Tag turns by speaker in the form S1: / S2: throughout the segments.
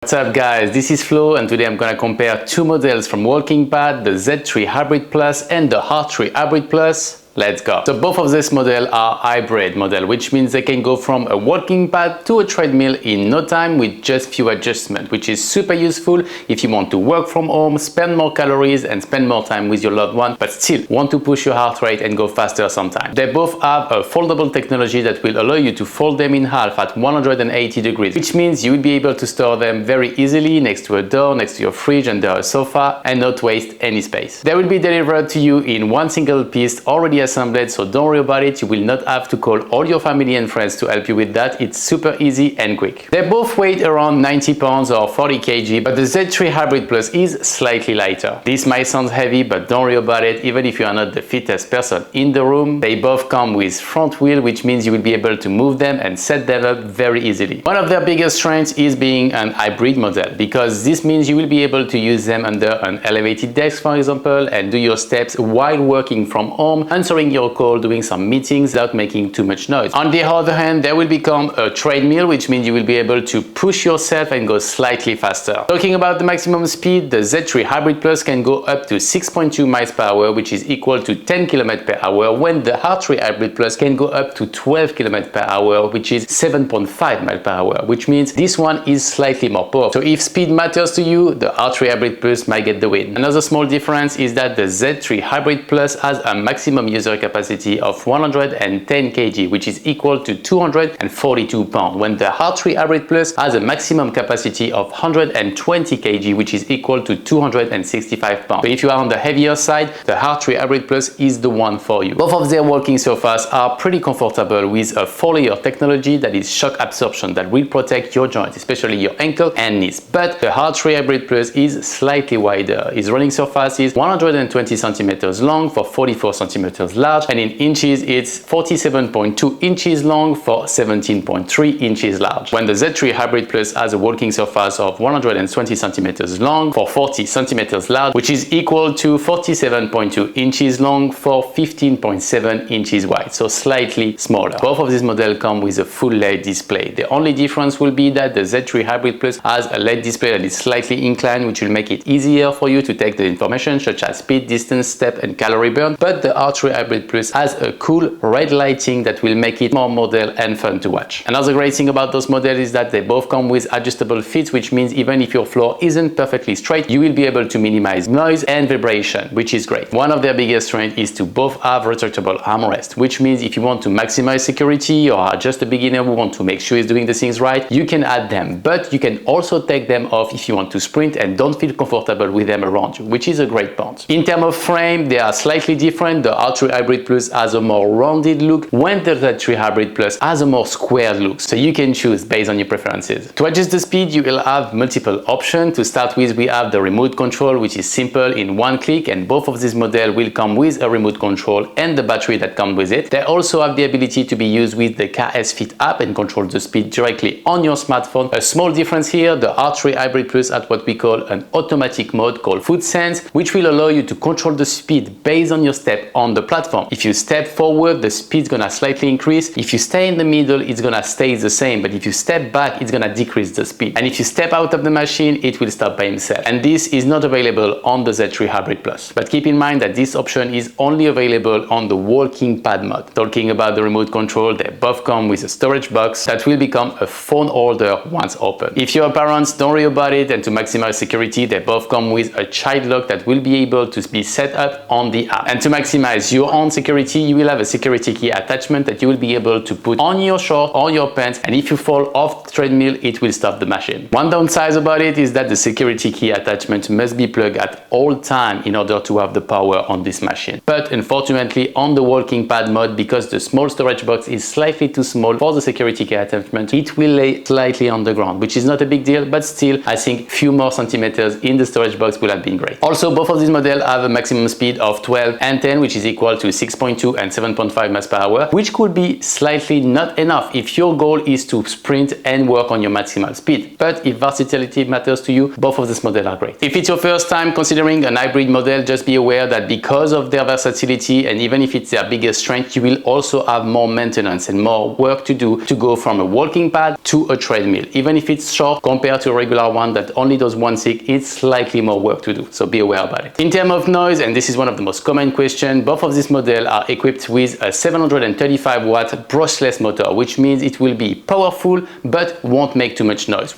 S1: What's up guys, this is Flo and today I'm gonna compare two models from WalkingPad, the Z3 Hybrid Plus and the R3 Hybrid Plus. Let's go. So both of these models are hybrid model, which means they can go from a walking pad to a treadmill in no time with just few adjustments, which is super useful if you want to work from home, spend more calories and spend more time with your loved one, but still want to push your heart rate and go faster sometimes. They both have a foldable technology that will allow you to fold them in half at 180 degrees, which means you will be able to store them very easily next to a door, next to your fridge, under a sofa and not waste any space. They will be delivered to you in one single piece already assembled, so don't worry about it. You will not have to call all your family and friends to help you with that. It's super easy and quick. They both weigh around 90 pounds or 40 kg, but the Z3 Hybrid Plus is slightly lighter. This might sound heavy, but don't worry about it. Even if you are not the fittest person in the room, they both come with front wheel, which means you will be able to move them and set them up very easily. One of their biggest strengths is being an hybrid model, because this means you will be able to use them under an elevated desk, for example, and do your steps while working from home, answering your call, doing some meetings without making too much noise. On the other hand, they will become a treadmill, which means you will be able to push yourself and go slightly faster. Talking about the maximum speed, the Z3 Hybrid Plus can go up to 6.2 miles per hour, which is equal to 10 km per hour, when the R3 Hybrid Plus can go up to 12 km per hour, which is 7.5 miles per hour, which means this one is slightly more powerful. So if speed matters to you, the R3 Hybrid Plus might get the win. Another small difference is that the Z3 Hybrid Plus has a maximum user capacity of 110 kg, which is equal to 242 pounds, when the R3 Hybrid Plus has a maximum capacity of 120 kg, which is equal to 265 pounds. So if you are on the heavier side, the R3 Hybrid Plus is the one for you. Both of their walking sofas are pretty comfortable with a 4-layer technology that is shock absorption that will protect your joints, especially your ankle and knees. But the R3 Hybrid Plus is slightly wider. Its running surface is 120 centimeters long for 44 centimeters large, and in inches it's 47.2 inches long for 17.3 inches large, when the Z3 Hybrid Plus has a walking surface of 120 centimeters long for 40 centimeters large, which is equal to 47.2 inches long for 15.7 inches wide, so slightly smaller. Both of these models come with a full LED display. The only difference will be that the Z3 Hybrid Plus has a LED display that is slightly inclined, which will make it easier for you to take the information such as speed, distance, step and calorie burn, but the R3 Hybrid Plus has a cool red lighting that will make it more modern and fun to watch. Another great thing about those models is that they both come with adjustable feet, which means even if your floor isn't perfectly straight, you will be able to minimize noise and vibration, which is great. One of their biggest strengths is to both have retractable armrest, which means if you want to maximize security or are just a beginner who want to make sure he's doing the things right, you can add them, but you can also take them off if you want to sprint and don't feel comfortable with them around you, which is a great point. In terms of frame, they are slightly different. The R3 Hybrid Plus has a more rounded look, when the Z3 Hybrid Plus has a more squared look, so you can choose based on your preferences. To adjust the speed, you will have multiple options. To start with, we have the remote control, which is simple in one click, and both of these models will come with a remote control and the battery that comes with it. They also have the ability to be used with the KS Fit app and control the speed directly on your smartphone. A small difference here, the R3 Hybrid Plus has what we call an automatic mode called FootSense, which will allow you to control the speed based on your step on the platform. If you step forward, the speed's gonna slightly increase. If you stay in the middle, it's gonna stay the same, but if you step back, it's gonna decrease the speed. And if you step out of the machine, it will stop by himself. And this is not available on the Z3 Hybrid Plus. But keep in mind that this option is only available on the WalkingPad mode. Talking about the remote control, they both come with a storage box that will become a phone holder once open. If you're parents, don't worry about it, and to maximize security, they both come with a child lock that will be able to be set up on the app. And to maximize your own security, you will have a security key attachment that you will be able to put on your short or your pants, and if you fall off the treadmill, it will stop the machine. One downside about it is that the security key attachment must be plugged at all times in order to have the power on this machine. But unfortunately, on the WalkingPad mode, because the small storage box is slightly too small for the security key attachment, it will lay slightly on the ground, which is not a big deal, but still, I think few more centimeters in the storage box will have been great. Also, both of these models have a maximum speed of 12 and 10, which is equal equal to 6.2 and 7.5 miles per hour, which could be slightly not enough if your goal is to sprint and work on your maximal speed. But if versatility matters to you, both of these models are great. If it's your first time considering an hybrid model, just be aware that because of their versatility, and even if it's their biggest strength, you will also have more maintenance and more work to do to go from a walking pad to a treadmill. Even if it's short compared to a regular one that only does one stick, it's slightly more work to do, so be aware about it. In terms of noise, and this is one of the most common questions, both of these models are equipped with a 735 watt brushless motor, which means it will be powerful but won't make too much noise.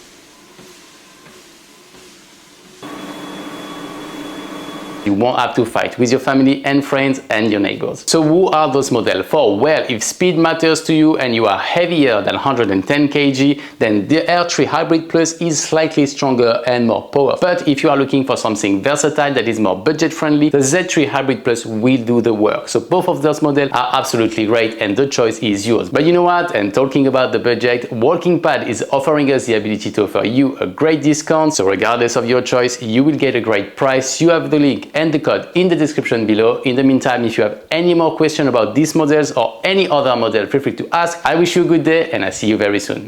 S1: You won't have to fight with your family and friends and your neighbors. So who are those models for? Well, if speed matters to you and you are heavier than 110 kg, then the R3 Hybrid Plus is slightly stronger and more powerful. But if you are looking for something versatile that is more budget friendly, the Z3 Hybrid Plus will do the work. So both of those models are absolutely great and the choice is yours. But you know what? And talking about the budget, WalkingPad is offering us the ability to offer you a great discount. So regardless of your choice, you will get a great price. You have the link and the code in the description below. In the meantime, if you have any more questions about these models or any other model, feel free to ask. I wish you a good day and I see you very soon.